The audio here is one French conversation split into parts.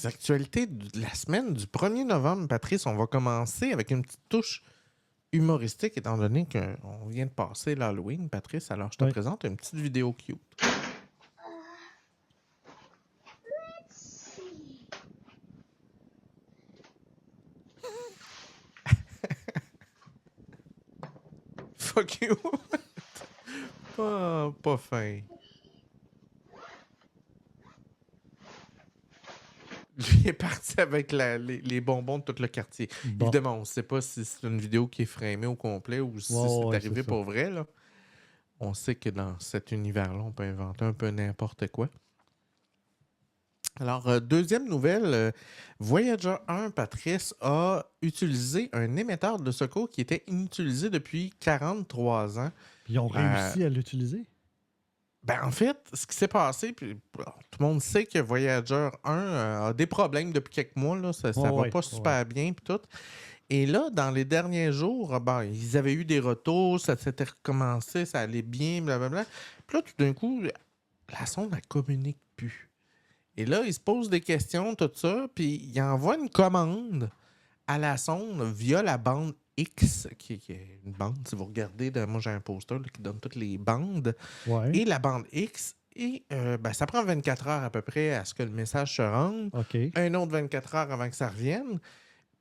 les actualités de la semaine du 1er novembre, Patrice, on va commencer avec une petite touche humoristique, étant donné qu'on vient de passer l'Halloween, Patrice. Alors, je te Oui. présente une petite vidéo cute. Fuck you! Pas fin. Lui est parti avec les bonbons de tout le quartier. Bon. Évidemment, on ne sait pas si c'est une vidéo qui est framée au complet ou si c'est arrivé c'est ça. pour vrai. Là. On sait que dans cet univers-là, on peut inventer un peu n'importe quoi. Alors, deuxième nouvelle, Voyager 1, Patrice, a utilisé un émetteur de secours qui était inutilisé depuis 43 ans. Puis ils ont réussi à l'utiliser? En fait, ce qui s'est passé, puis tout le monde sait que Voyager 1 a des problèmes depuis quelques mois. Là, ça va pas super bien, puis tout. Et là, dans les derniers jours, ils avaient eu des retours, ça s'était recommencé, ça allait bien, blablabla. Puis là, tout d'un coup, la sonde, elle communique plus. Et là, il se pose des questions, tout ça, puis il envoie une commande à la sonde via la bande X, qui est une bande, si vous regardez, moi j'ai un poster là, qui donne toutes les bandes, et la bande X, et ça prend 24 heures à peu près à ce que le message se rende, un autre 24 heures avant que ça revienne,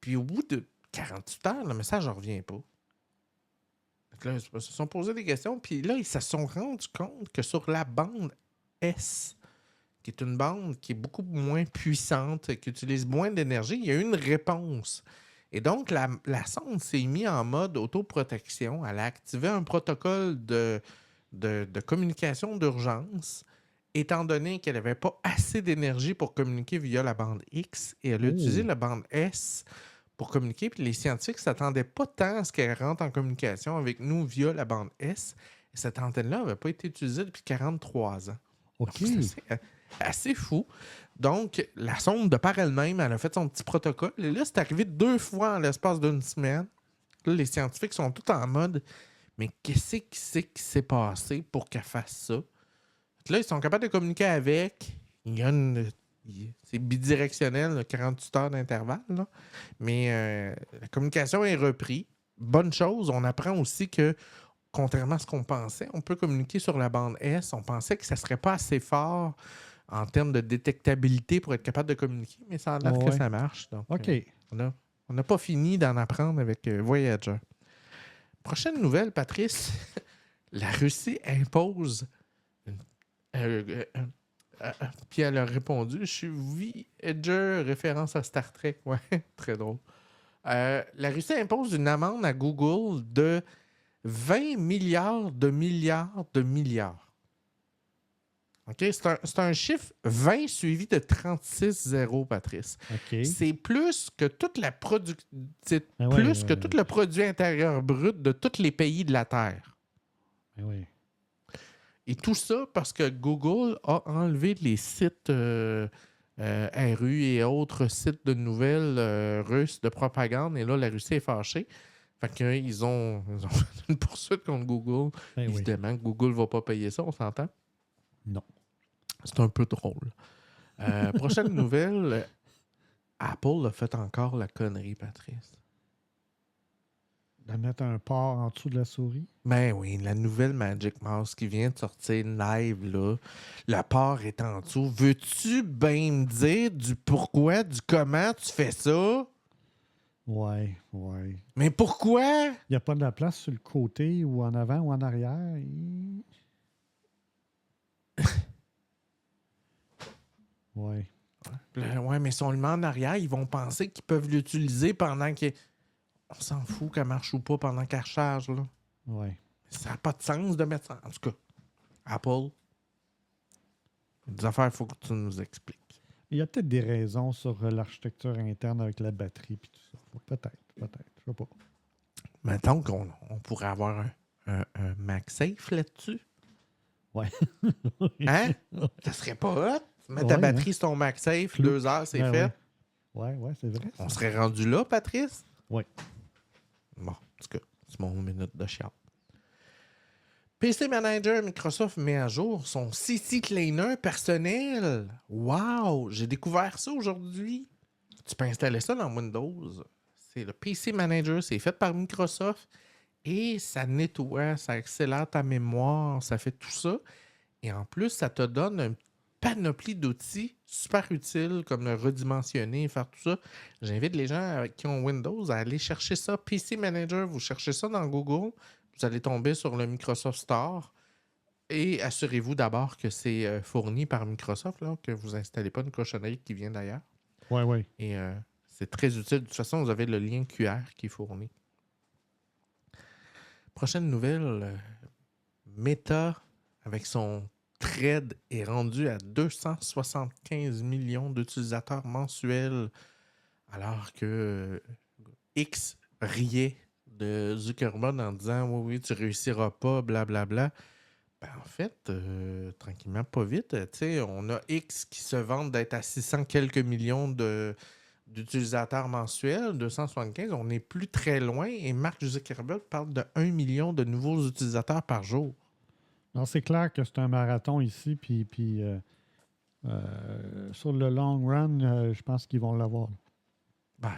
puis au bout de 48 heures, le message ne revient pas. Donc là, ils se sont posé des questions, puis là, ils se sont rendus compte que sur la bande S, qui est une bande qui est beaucoup moins puissante, qui utilise moins d'énergie, il y a eu une réponse. Et donc, la sonde s'est mise en mode autoprotection. Elle a activé un protocole de communication d'urgence, étant donné qu'elle n'avait pas assez d'énergie pour communiquer via la bande X, et elle a utilisé la bande S pour communiquer. Puis les scientifiques ne s'attendaient pas tant à ce qu'elle rentre en communication avec nous via la bande S. Et cette antenne-là n'avait pas été utilisée depuis 43 ans. C'est assez fou. Donc, la sonde, de par elle-même, elle a fait son petit protocole. Et là, c'est arrivé 2 fois en l'espace d'une semaine. Là, les scientifiques sont tous en mode « Mais qu'est-ce qui s'est passé pour qu'elle fasse ça? » Là, ils sont capables de communiquer avec. C'est bidirectionnel, 48 heures d'intervalle. Là. Mais la communication est reprise. Bonne chose. On apprend aussi que, contrairement à ce qu'on pensait, on peut communiquer sur la bande S. On pensait que ça ne serait pas assez fort en termes de détectabilité pour être capable de communiquer, mais ça a l'air que ça marche. Donc, on n'a pas fini d'en apprendre avec Voyager. Prochaine nouvelle, Patrice. La Russie impose... puis elle a répondu, je suis Voyager, référence à Star Trek. Ouais, très drôle. La Russie impose une amende à Google de 20 milliards de milliards de milliards. Okay? C'est un chiffre 20 suivi de 36 zéros, Patrice. C'est plus que toute la tout le produit intérieur brut de tous les pays de la Terre. Et tout ça parce que Google a enlevé les sites RU et autres sites de nouvelles russes de propagande. Et là, la Russie est fâchée. Fait qu'ils ont fait une poursuite contre Google. Évidemment, Google ne va pas payer ça, on s'entend? Non. C'est un peu drôle. Prochaine nouvelle, Apple a fait encore la connerie, Patrice. De mettre un port en dessous de la souris? Ben oui, la nouvelle Magic Mouse qui vient de sortir live, là. Le port est en dessous. Veux-tu bien me dire du pourquoi, du comment tu fais ça? Ouais. Mais pourquoi? Il n'y a pas de la place sur le côté ou en avant ou en arrière? Ouais. Ouais, mais si on le met en arrière, ils vont penser qu'ils peuvent l'utiliser pendant que... On s'en fout qu'elle marche ou pas pendant qu'elle recharge, là. Ouais. Ça n'a pas de sens de mettre ça. En tout cas, Apple, des affaires, il faut que tu nous expliques. Il y a peut-être des raisons sur l'architecture interne avec la batterie et tout ça. Peut-être. Je sais pas. Mettons qu'on pourrait avoir un MagSafe là-dessus. Ouais. Hein? Ça serait pas hot? Mettre ta batterie sur ton MagSafe, 2 heures, c'est fait. Ouais, c'est vrai. On serait rendu là, Patrice? Oui. Bon, en tout cas, c'est mon minute de chiant. PC Manager, Microsoft met à jour son CC Cleaner personnel. Wow! J'ai découvert ça aujourd'hui. Tu peux installer ça dans Windows. C'est le PC Manager, c'est fait par Microsoft et ça nettoie, ça accélère ta mémoire, ça fait tout ça. Et en plus, ça te donne une panoplie d'outils super utiles comme le redimensionner, faire tout ça. J'invite les gens qui ont Windows à aller chercher ça. PC Manager, vous cherchez ça dans Google. Vous allez tomber sur le Microsoft Store et assurez-vous d'abord que c'est fourni par Microsoft, là, que vous n'installez pas une cochonnerie qui vient d'ailleurs. Oui. Et c'est très utile. De toute façon, vous avez le lien QR qui est fourni. Prochaine nouvelle, Meta, avec son Thread, est rendu à 275 millions d'utilisateurs mensuels, alors que X riait de Zuckerberg en disant « Oui, tu réussiras pas, blablabla ». Ben, en fait, tranquillement, pas vite, on a X qui se vante d'être à 600 quelques millions d'utilisateurs mensuels, 275, on n'est plus très loin, et Mark Zuckerberg parle de 1 million de nouveaux utilisateurs par jour. Non, c'est clair que c'est un marathon ici, puis sur le long run, je pense qu'ils vont l'avoir. Ben,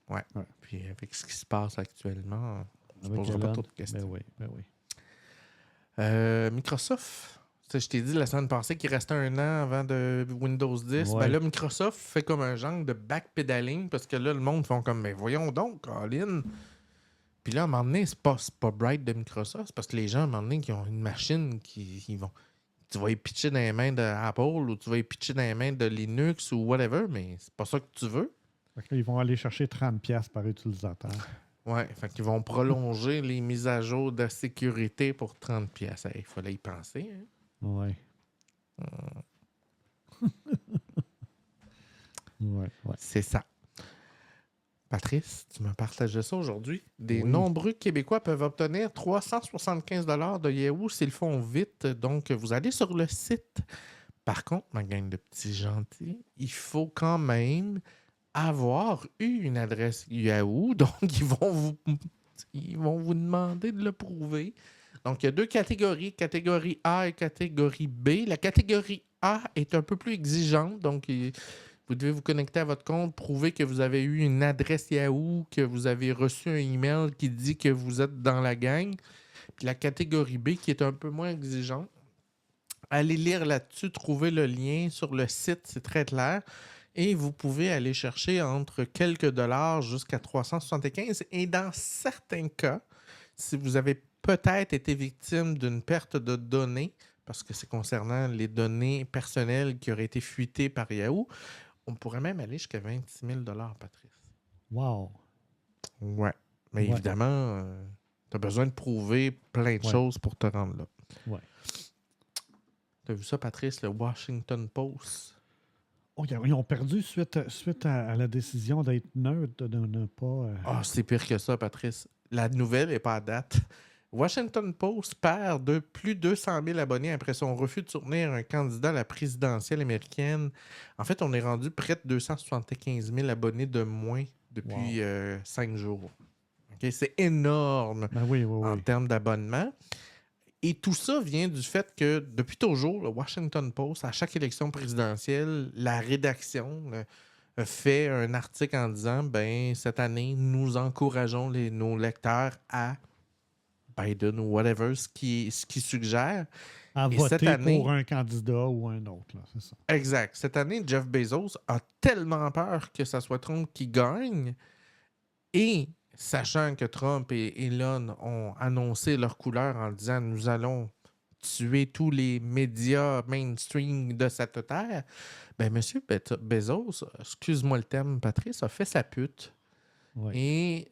ouais. Puis avec ce qui se passe actuellement, on ne se Avec posera pas Elon. trop de questions. Ben oui. Microsoft, je t'ai dit la semaine passée qu'il restait 1 an avant de Windows 10. Ouais. Ben là, Microsoft fait comme un genre de backpedaling parce que là, le monde font comme, mais voyons donc, Colin. Puis là, à un moment donné, c'est pas bright de Microsoft, c'est parce que les gens, à un moment donné, qui ont une machine qui vont. Tu vas y pitcher dans les mains d'Apple ou tu vas y pitcher dans les mains de Linux ou whatever, mais c'est pas ça que tu veux. Ils vont aller chercher 30$ par utilisateur. Ouais, fait qu'ils vont prolonger les mises à jour de sécurité pour 30$. Il fallait y penser. Hein? Ouais. Ouais. C'est ça. Patrice, tu m'as partagé ça aujourd'hui. Nombreux Québécois peuvent obtenir 375 $ de Yahoo s'ils font vite. Donc, vous allez sur le site. Par contre, ma gang de petits gentils, il faut quand même avoir eu une adresse Yahoo. Donc, ils vont vous demander de le prouver. Donc, il y a 2 catégories, catégorie A et catégorie B. La catégorie A est un peu plus exigeante. Donc, vous devez vous connecter à votre compte, prouver que vous avez eu une adresse Yahoo, que vous avez reçu un email qui dit que vous êtes dans la gang. Puis la catégorie B qui est un peu moins exigeante. Allez lire là-dessus, trouvez le lien sur le site, c'est très clair. Et vous pouvez aller chercher entre quelques dollars jusqu'à 375. Et dans certains cas, si vous avez peut-être été victime d'une perte de données, parce que c'est concernant les données personnelles qui auraient été fuitées par Yahoo, on pourrait même aller jusqu'à 26 000 $, Patrice. Wow. Ouais. Mais évidemment, tu as besoin de prouver plein de choses pour te rendre là. Ouais. Tu as vu ça, Patrice, le Washington Post? Oh, ils ont perdu suite à la décision d'être neutre, de ne pas... c'est pire que ça, Patrice. La nouvelle n'est pas à date. Washington Post perd de plus de 200 000 abonnés après son refus de soutenir un candidat à la présidentielle américaine. En fait, on est rendu près de 275 000 abonnés de moins depuis 5 jours. Okay? C'est énorme en termes d'abonnement. Et tout ça vient du fait que depuis toujours, le Washington Post, à chaque élection présidentielle, la rédaction fait un article en disant cette année, nous encourageons nos lecteurs à Biden ou whatever, ce qui suggère. À voter pour un candidat ou un autre, là, c'est ça. Exact. Cette année, Jeff Bezos a tellement peur que ça soit Trump qui gagne. Et sachant que Trump et Elon ont annoncé leur couleur en disant « Nous allons tuer tous les médias mainstream de cette terre », M. Bezos, excuse-moi le terme, Patrice, a fait sa pute. Ouais. Et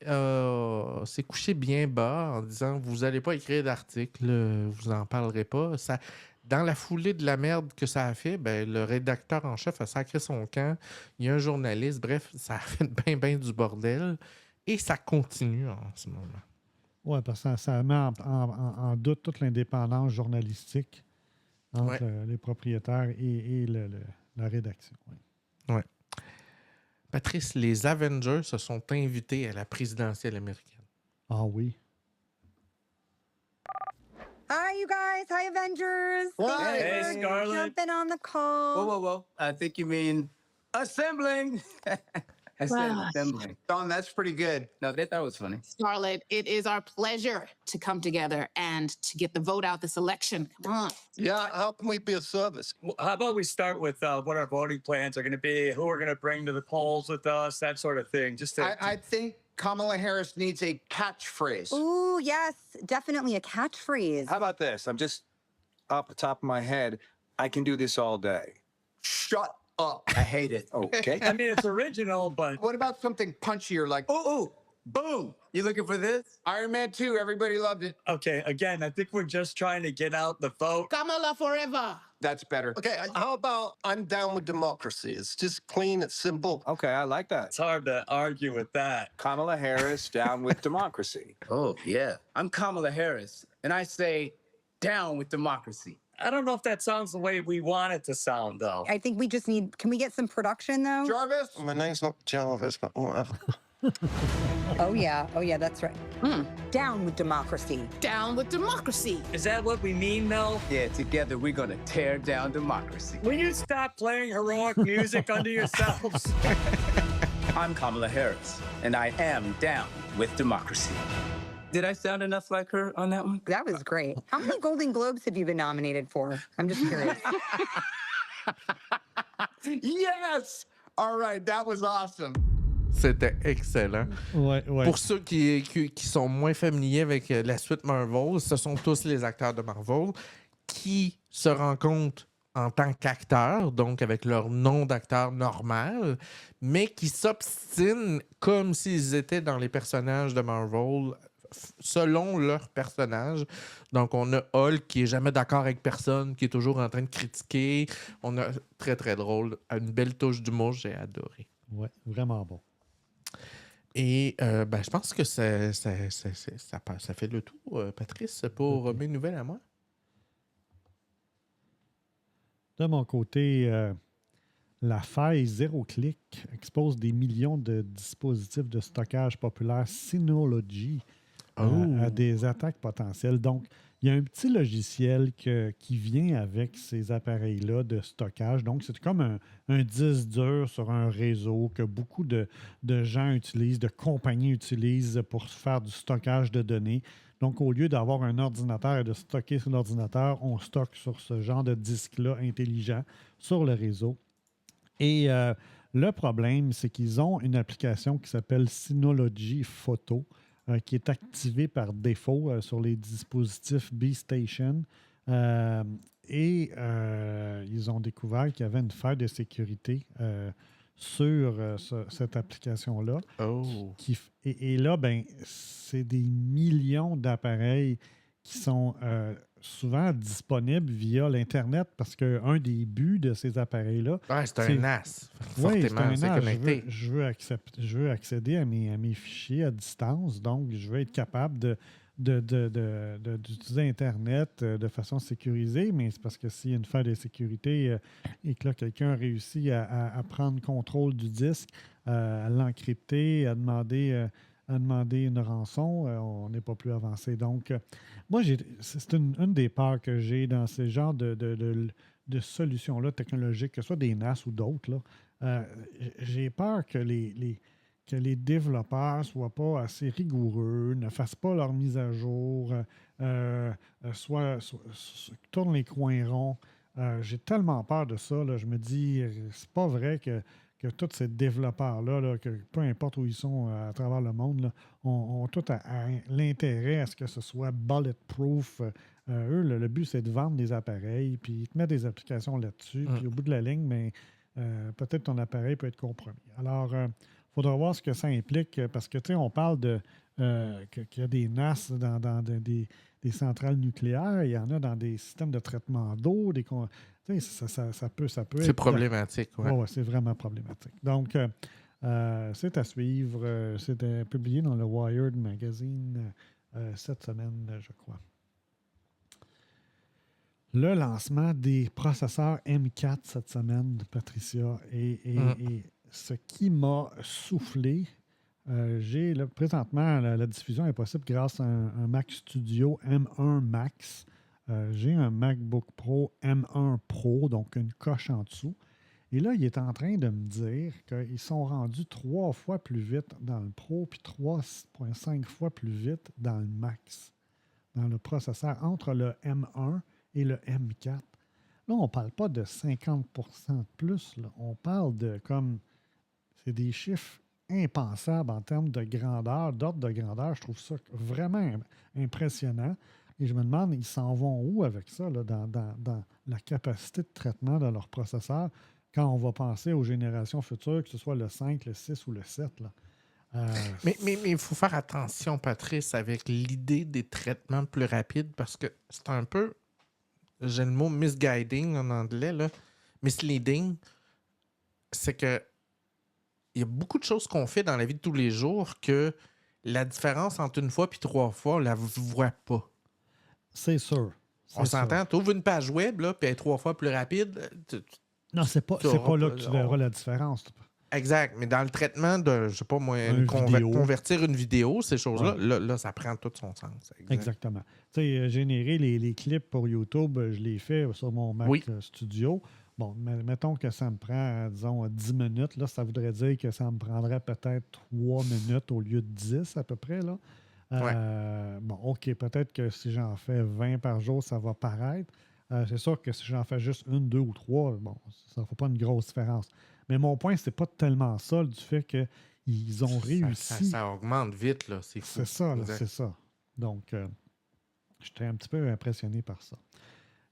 s'est couché bien bas en disant vous n'allez pas écrire d'article, vous n'en parlerez pas. Ça, dans la foulée de la merde que ça a fait, le rédacteur en chef a sacré son camp. Il y a un journaliste, bref, ça a fait bien du bordel. Et ça continue en ce moment. Oui, parce que ça met en doute toute l'indépendance journalistique entre les propriétaires et la rédaction. Ouais. Patrice, les Avengers se sont invités à la présidentielle américaine. Ah oui. Hi, you guys. Hi, Avengers. Hey, Scarlett. Jumping on the call. Whoa. I think you mean assembling. I said assembling. Don, that's pretty good. No, they thought it was funny. Scarlett, it is our pleasure to come together and to get the vote out this election. Come on. Yeah, how can we be of service? Well, how about we start with what our voting plans are going to be, who we're going to bring to the polls with us, that sort of thing. I think Kamala Harris needs a catchphrase. Ooh, yes. Definitely a catchphrase. How about this? I'm just off the top of my head. I can do this all day. Shut up. I hate it. Okay. I mean, it's original, but What about something punchier like, Ooh, boom. You looking for this? Iron Man 2, everybody loved it. okay, again, I think we're just trying to get out the vote. Kamala forever. That's better. Okay, how about I'm down with democracy? It's just clean, it's simple. Okay, I like that. It's hard to argue with that. Kamala Harris down with democracy. Oh, yeah. I'm Kamala Harris, and I say down with democracy. I don't know if that sounds the way we want it to sound, though. I think we just need, can we get some production, though? Jarvis? My name's not Jarvis, but whatever. Oh, yeah, that's right. Down with democracy. Down with democracy. Is that what we mean, though? Yeah, together we're going to tear down democracy. Will you stop playing heroic music under yourselves? I'm Kamala Harris, and I am down with democracy. Did I sound enough like her on that one? That was great. How many Golden Globes have you been nominated for? I'm just curious. Yes! All right, that was awesome. C'était excellent. Ouais. Pour ceux qui sont moins familiers avec la suite Marvel, ce sont tous les acteurs de Marvel qui se rencontrent en tant qu'acteurs, donc avec leur nom d'acteur normal, mais qui s'obstinent comme s'ils étaient dans les personnages de Marvel selon leur personnage. Donc, on a Hulk qui est jamais d'accord avec personne, qui est toujours en train de critiquer. On a très, très drôle. Une belle touche d'humour, j'ai adoré. Ouais, vraiment bon. Et je pense que ça fait le tour, Patrice, pour mes nouvelles à moi. De mon côté, la faille zéro-clic expose des millions de dispositifs de stockage populaires Synology à des attaques potentielles. Donc, il y a un petit logiciel qui vient avec ces appareils-là de stockage. Donc, c'est comme un disque dur sur un réseau que beaucoup de gens utilisent, de compagnies utilisent pour faire du stockage de données. Donc, au lieu d'avoir un ordinateur et de stocker sur l'ordinateur, on stocke sur ce genre de disque-là intelligent sur le réseau. Et le problème, c'est qu'ils ont une application qui s'appelle Synology Photo, qui est activée par défaut sur les dispositifs B-Station. Et ils ont découvert qu'il y avait une faille de sécurité sur cette application-là. Oh. Et là, c'est des millions d'appareils qui sont souvent disponibles via l'Internet parce qu'un des buts de ces appareils-là... Ouais, c'est un NAS. Oui, c'est un NAS. Connecté. Je veux accéder à mes fichiers à distance, donc je veux être capable d'utiliser Internet de façon sécurisée, mais c'est parce que s'il y a une faille de sécurité et que là, quelqu'un réussit à prendre contrôle du disque, à l'encrypter, à demander une rançon, on n'est pas plus avancé. Donc, moi, c'est une des peurs que j'ai dans ce genre de solutions-là technologiques, que ce soit des NAS ou d'autres. J'ai peur que les développeurs ne soient pas assez rigoureux, ne fassent pas leur mise à jour, tournent les coins ronds. J'ai tellement peur de ça. Je me dis, c'est pas vrai que tous ces développeurs-là, que peu importe où ils sont à travers le monde, là, ont tout l'intérêt à ce que ce soit bulletproof. Eux, le but, c'est de vendre des appareils, puis ils te mettent des applications là-dessus, puis au bout de la ligne, peut-être ton appareil peut être compromis. Alors, il faudra voir ce que ça implique, parce que, tu sais, on parle qu'il y a des NAS dans des centrales nucléaires, il y en a dans des systèmes de traitement d'eau, ça peut être... C'est problématique, oui. Ouais, c'est vraiment problématique. Donc, c'est à suivre. C'était publié dans le Wired Magazine cette semaine, je crois. Le lancement des processeurs M4 cette semaine, Patricia, et ce qui m'a soufflé, présentement, la diffusion est possible grâce à un Mac Studio M1 Max. J'ai un MacBook Pro M1 Pro, donc une coche en dessous. Et là, il est en train de me dire qu'ils sont rendus 3 fois plus vite dans le Pro, puis 3,5 fois plus vite dans le Max, dans le processeur, entre le M1 et le M4. Là, on ne parle pas de 50 de plus. Là. On parle de comme... C'est des chiffres impensables en termes de grandeur, d'ordre de grandeur. Je trouve ça vraiment impressionnant. Et je me demande, ils s'en vont où avec ça, là, dans la capacité de traitement de leur processeur, quand on va penser aux générations futures, que ce soit le 5, le 6 ou le 7. Là. Mais il faut faire attention, Patrice, avec l'idée des traitements plus rapides, parce que c'est un peu, j'ai le mot misguiding en anglais, là, misleading, c'est que il y a beaucoup de choses qu'on fait dans la vie de tous les jours que la différence entre une fois et 3 fois, on ne la voit pas. C'est sûr. On s'entend, tu ouvres une page web, là, puis elle est 3 fois plus rapide. Non, c'est pas là que tu verras la différence. Exact, mais dans le traitement de, je sais pas moi, convertir une vidéo, ces choses-là, là, ça prend tout son sens. Exactement. Tu sais, générer les clips pour YouTube, je l'ai fait sur mon Mac Studio. Bon, mettons que ça me prend, disons, 10 minutes. Là, ça voudrait dire que ça me prendrait peut-être 3 minutes au lieu de 10 à peu près. Là. Bon, OK, peut-être que si j'en fais 20 par jour, ça va paraître. C'est sûr que si j'en fais juste 1, 2 ou 3, bon, ça ne fait pas une grosse différence. Mais mon point, c'est pas tellement ça, du fait qu'ils ont réussi. Ça augmente vite, là. C'est fou. C'est ça, là, c'est ça. Donc, j'étais un petit peu impressionné par ça.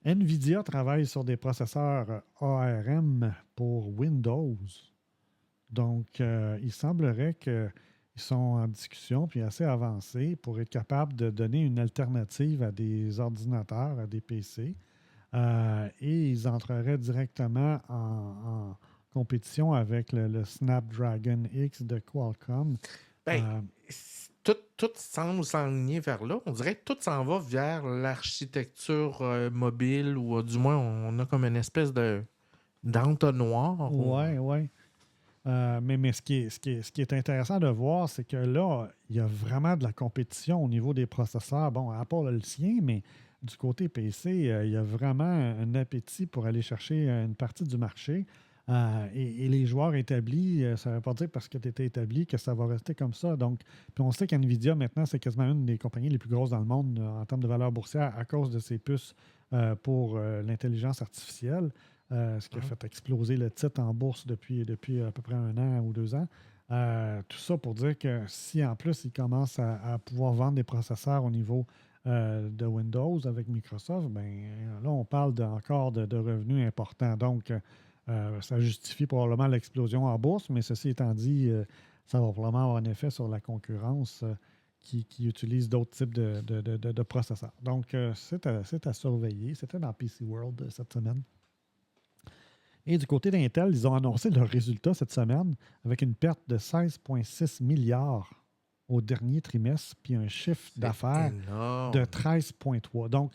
NVIDIA travaille sur des processeurs ARM pour Windows. Donc, il semblerait qu'ils sont en discussion puis assez avancés pour être capables de donner une alternative à des ordinateurs, à des PC. Et ils entreraient directement en compétition avec le Snapdragon X de Qualcomm. Tout semble s'enligner vers là. On dirait que tout s'en va vers l'architecture mobile ou du moins on a comme une espèce d'entonnoir. Oui. Mais ce qui est intéressant de voir, c'est que là, il y a vraiment de la compétition au niveau des processeurs. Bon, à part le sien, mais du côté PC, il y a vraiment un appétit pour aller chercher une partie du marché. Et les joueurs établis, ça ne veut pas dire parce que tu étais établi que ça va rester comme ça. Donc, puis on sait qu'NVIDIA, maintenant, c'est quasiment une des compagnies les plus grosses dans le monde en termes de valeur boursière à cause de ses puces pour l'intelligence artificielle, ce qui a fait exploser le titre en bourse depuis à peu près 1 an ou 2 ans. Tout ça pour dire que si en plus ils commencent à pouvoir vendre des processeurs au niveau de Windows avec Microsoft, bien là, on parle encore de revenus importants. Donc, ça justifie probablement l'explosion en bourse, mais ceci étant dit, ça va probablement avoir un effet sur la concurrence qui utilise d'autres types de processeurs. Donc, c'est à surveiller. C'était dans PC World cette semaine. Et du côté d'Intel, ils ont annoncé leurs résultats cette semaine avec une perte de 16,6 milliards au dernier trimestre, puis un chiffre d'affaires de 13,3. Donc,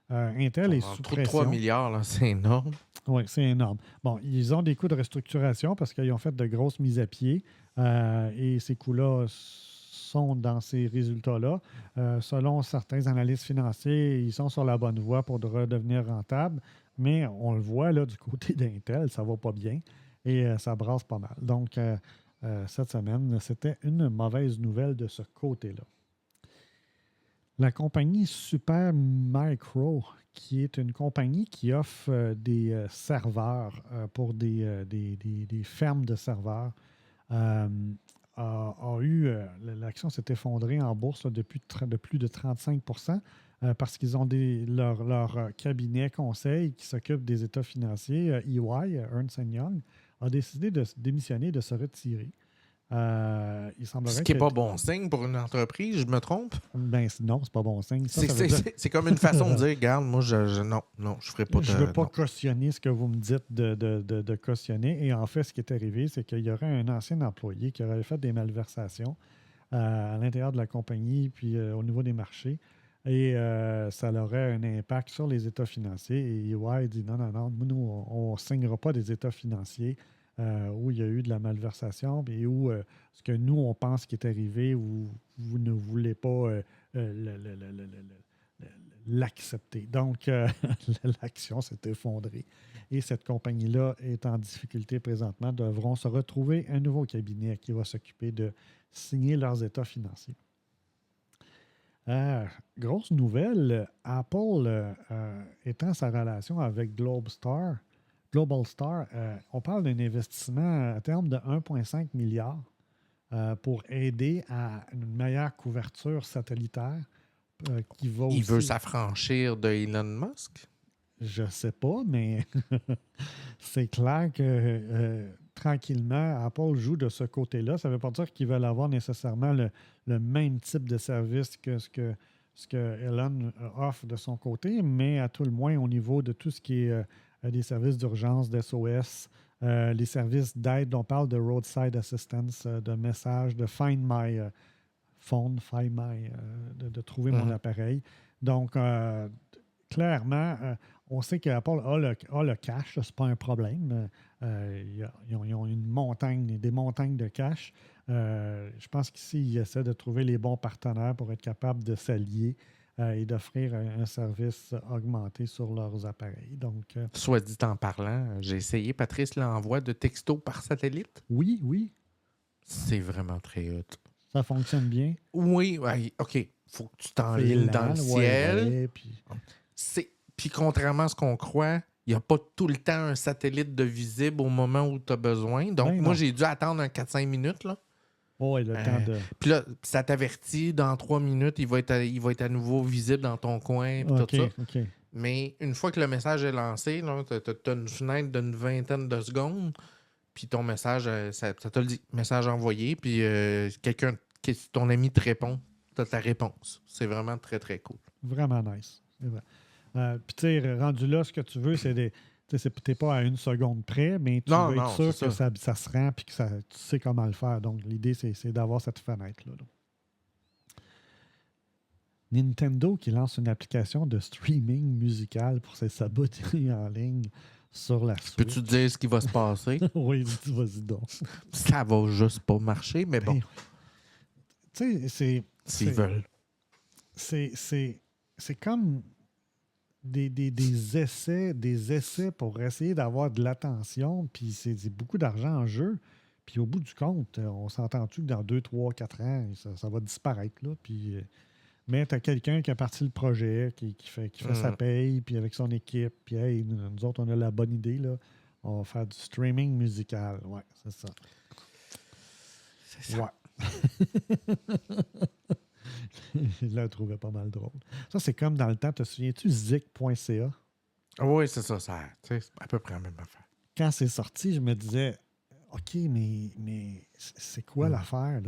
Intel est sous pression. 3 milliards, là, c'est énorme. Oui, c'est énorme. Bon, ils ont des coûts de restructuration parce qu'ils ont fait de grosses mises à pied et ces coûts-là sont dans ces résultats-là. Selon certains analystes financiers, ils sont sur la bonne voie pour redevenir rentables, mais on le voit là du côté d'Intel, ça ne va pas bien et ça brasse pas mal. Donc, cette semaine, c'était une mauvaise nouvelle de ce côté-là. La compagnie Supermicro, qui est une compagnie qui offre des serveurs pour des fermes de serveurs, a eu... l'action s'est effondrée en bourse là, de plus de 35% parce qu'ils ont leur cabinet conseil qui s'occupe des états financiers, EY, Ernst & Young, a décidé de démissionner, de se retirer. Il semblerait Ce qui n'est pas bon signe pour une entreprise, je me trompe? Ben, non, c'est pas bon signe. C'est comme une façon de dire, regarde, moi, je ferai pas de... Je ne veux pas cautionner ce que vous me dites de cautionner. Et en fait, ce qui est arrivé, c'est qu'il y aurait un ancien employé qui aurait fait des malversations à l'intérieur de la compagnie puis au niveau des marchés. Et ça aurait un impact sur les états financiers. Et EY dit non, nous, on ne signera pas des états financiers où il y a eu de la malversation et où ce que nous, on pense qui est arrivé, vous ne voulez pas l'accepter. Donc, l'action s'est effondrée. Et cette compagnie-là est en difficulté présentement, devront se retrouver un nouveau cabinet qui va s'occuper de signer leurs états financiers. Grosse nouvelle, Apple étend sa relation avec Global Star, on parle d'un investissement à terme de 1,5 milliard pour aider à une meilleure couverture satellitaire. Il veut s'affranchir de Elon Musk? Je ne sais pas, mais c'est clair que tranquillement, Apple joue de ce côté-là. Ça ne veut pas dire qu'ils veulent avoir nécessairement le même type de service que ce que Elon offre de son côté, mais à tout le moins au niveau de tout ce qui est des services d'urgence, d'SOS, les services d'aide, on parle de roadside assistance, de messages, de Find My phone, de trouver mon appareil. Donc, clairement, on sait qu'Apple a le cash, ce n'est pas un problème. Ils ont des montagnes de cash. Je pense qu'ici, ils essaient de trouver les bons partenaires pour être capables de s'allier et d'offrir un service augmenté sur leurs appareils. Donc, soit dit en parlant, j'ai essayé, Patrice, l'envoi de textos par satellite. Oui. C'est vraiment très hot. Ça fonctionne bien? Oui, OK. Faut que tu t'enlignes dans le ciel. Puis contrairement à ce qu'on croit, il n'y a pas tout le temps un satellite de visible au moment où tu as besoin. Donc, moi, j'ai dû attendre un 4-5 minutes, là. Oui, le temps de... Puis là, ça t'avertit, dans 3 minutes, il va être à nouveau visible dans ton coin, puis tout ça. OK. Mais une fois que le message est lancé, tu as une fenêtre d'une 20aine de secondes, puis ton message, ça te le dit, message envoyé, puis ton ami te répond, tu as ta réponse. C'est vraiment très, très cool. Vraiment nice. C'est vrai. Puis, tu sais, rendu là, ce que tu veux, c'est des... Tu n'es pas à 1 seconde près, mais tu veux être sûr que ça se rend et que tu sais comment le faire. Donc, l'idée, c'est d'avoir cette fenêtre-là. Nintendo qui lance une application de streaming musical pour ses saboter en ligne sur la Switch. Peux-tu dire ce qui va se passer? Oui, vas-y donc. Ça va juste pas marcher, mais bon. Tu sais, s'ils veulent. C'est comme... Des essais pour essayer d'avoir de l'attention, puis c'est beaucoup d'argent en jeu. Puis au bout du compte, on s'entend-tu que dans 2, 3, 4 ans, ça va disparaître, là. Puis, mais tu as quelqu'un qui a parti le projet, qui fait sa paye, puis avec son équipe, puis hey, nous autres, on a la bonne idée, là. On va faire du streaming musical. Ouais, c'est ça. C'est ça. Ouais. Je la trouvais pas mal drôle. Ça, c'est comme dans le temps, te souviens-tu, zik.ca? Oui, c'est ça. C'est à peu près la même affaire. Quand c'est sorti, je me disais, OK, mais c'est quoi l'affaire?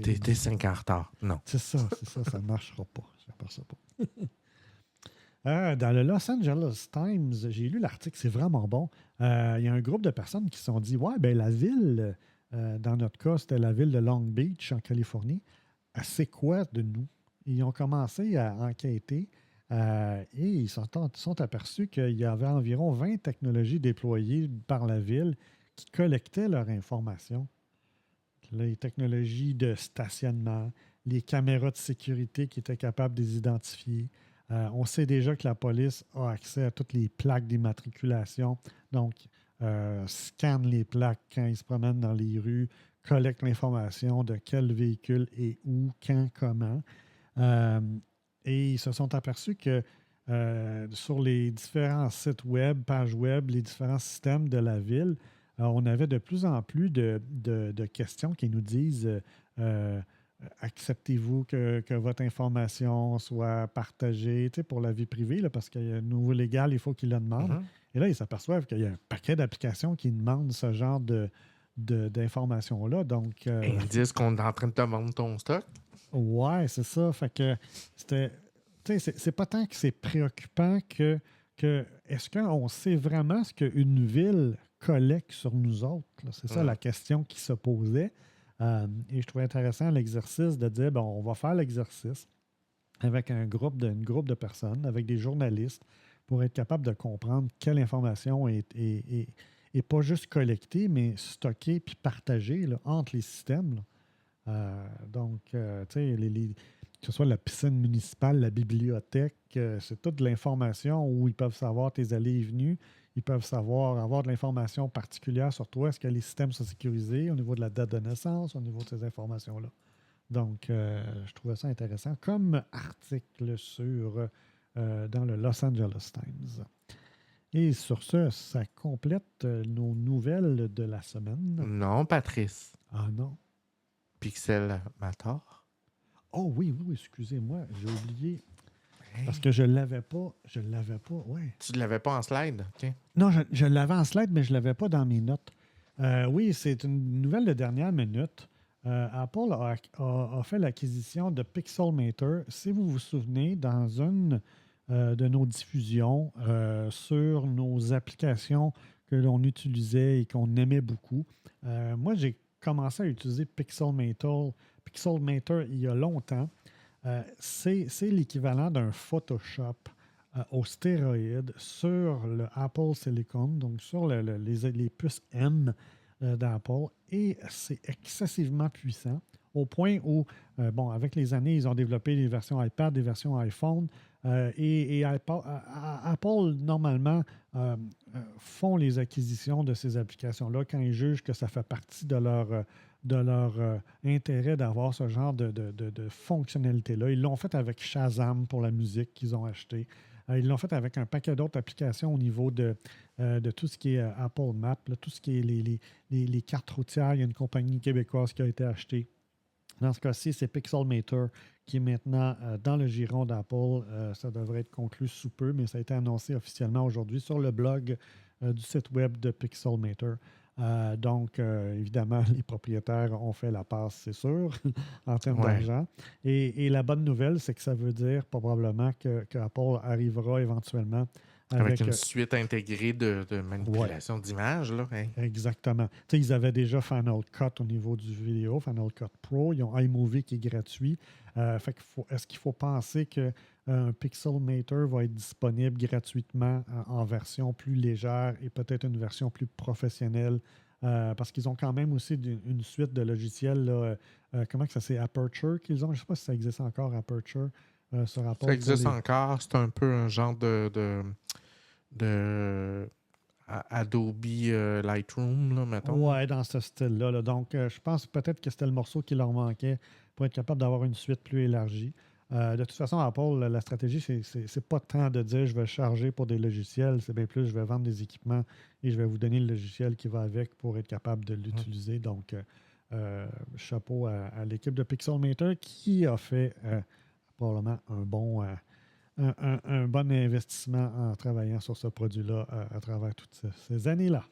T'es 5 ans en retard. Non. C'est ça, ça ne marchera pas. Ça pas. Dans le Los Angeles Times, j'ai lu l'article, c'est vraiment bon. Il y a un groupe de personnes qui se sont dit, ouais, ben la ville, dans notre cas, c'était la ville de Long Beach, en Californie. C'est quoi de nous? Ils ont commencé à enquêter et ils sont aperçus qu'il y avait environ 20 technologies déployées par la ville qui collectaient leur information. Les technologies de stationnement, les caméras de sécurité qui étaient capables de les identifier. On sait déjà que la police a accès à toutes les plaques d'immatriculation, donc scanne les plaques quand ils se promènent dans les rues, collecte l'information de quel véhicule est où, quand, comment. Et ils se sont aperçus que sur les différents sites web, pages web, les différents systèmes de la ville, on avait de plus en plus de questions qui nous disent acceptez-vous que votre information soit partagée pour la vie privée, là, parce qu'il y a un nouveau légal, il faut qu'ils le demandent. Mm-hmm. Et là, ils s'aperçoivent qu'il y a un paquet d'applications qui demandent ce genre d'informations-là. Donc, ils disent qu'on est en train de te vendre ton stock. Ouais, c'est ça. Fait que c'est pas tant que c'est préoccupant que est-ce qu'on sait vraiment ce qu'une ville collecte sur nous autres? Là? C'est ça la question qui se posait. Et je trouvais intéressant l'exercice de dire, bon, on va faire l'exercice avec une groupe de personnes, avec des journalistes, pour être capable de comprendre quelle information est pas juste collectée, mais stockée puis partagée là, entre les systèmes. Donc, tu sais, que ce soit la piscine municipale, la bibliothèque, c'est toute de l'information où ils peuvent savoir tes allées et venues. Ils peuvent avoir de l'information particulière sur toi. Est-ce que les systèmes sont sécurisés au niveau de la date de naissance, au niveau de ces informations-là? Donc, je trouvais ça intéressant comme article dans le Los Angeles Times. Et sur ce, ça complète nos nouvelles de la semaine. Non, Patrice. Ah non. Pixelmator. Oh oui, excusez-moi, j'ai oublié. Parce que je ne l'avais pas. Ouais. Tu ne l'avais pas en slide? OK. Non, je l'avais en slide, mais je ne l'avais pas dans mes notes. Oui, c'est une nouvelle de dernière minute. Apple a fait l'acquisition de Pixelmator. Si vous vous souvenez, dans une de nos diffusions sur nos applications que l'on utilisait et qu'on aimait beaucoup, moi, j'ai commencé à utiliser Pixelmator il y a longtemps. C'est l'équivalent d'un Photoshop au stéroïde sur le Apple Silicon, donc sur les puces M d'Apple, et c'est excessivement puissant au point où, avec les années, ils ont développé des versions iPad, des versions iPhone, et Apple, normalement, font les acquisitions de ces applications-là quand ils jugent que ça fait partie de leur intérêt d'avoir ce genre de fonctionnalité-là. Ils l'ont fait avec Shazam pour la musique qu'ils ont acheté. Ils l'ont fait avec un paquet d'autres applications au niveau de tout ce qui est Apple Maps, là, tout ce qui est les cartes routières. Il y a une compagnie québécoise qui a été achetée. Dans ce cas-ci, c'est Pixelmator qui est maintenant dans le giron d'Apple. Ça devrait être conclu sous peu, mais ça a été annoncé officiellement aujourd'hui sur le blog du site web de Pixelmator. Donc, évidemment, les propriétaires ont fait la passe, c'est sûr, en termes d'argent. Et la bonne nouvelle, c'est que ça veut dire probablement que Apple arrivera éventuellement avec une suite intégrée de manipulation d'images. Là. Hein. Exactement. Tu sais, ils avaient déjà Final Cut au niveau du vidéo, Final Cut Pro. Ils ont iMovie qui est gratuit. Est-ce qu'il faut penser qu'un Pixelmator va être disponible gratuitement en version plus légère et peut-être une version plus professionnelle? Parce qu'ils ont quand même aussi une suite de logiciels. Là, comment que ça c'est Aperture qu'ils ont? Je ne sais pas si ça existe encore, Aperture. Ce rapport ça existe encore. C'est un peu un genre de Adobe Lightroom, là, mettons. Oui, dans ce style-là. Là. Donc, je pense peut-être que c'était le morceau qui leur manquait pour être capable d'avoir une suite plus élargie. De toute façon, Apple, la stratégie, c'est pas tant de dire je vais charger pour des logiciels, c'est bien plus je vais vendre des équipements et je vais vous donner le logiciel qui va avec pour être capable de l'utiliser. Donc, chapeau à l'équipe de Pixelmator qui a fait probablement un bon investissement en travaillant sur ce produit-là à travers toutes ces années-là.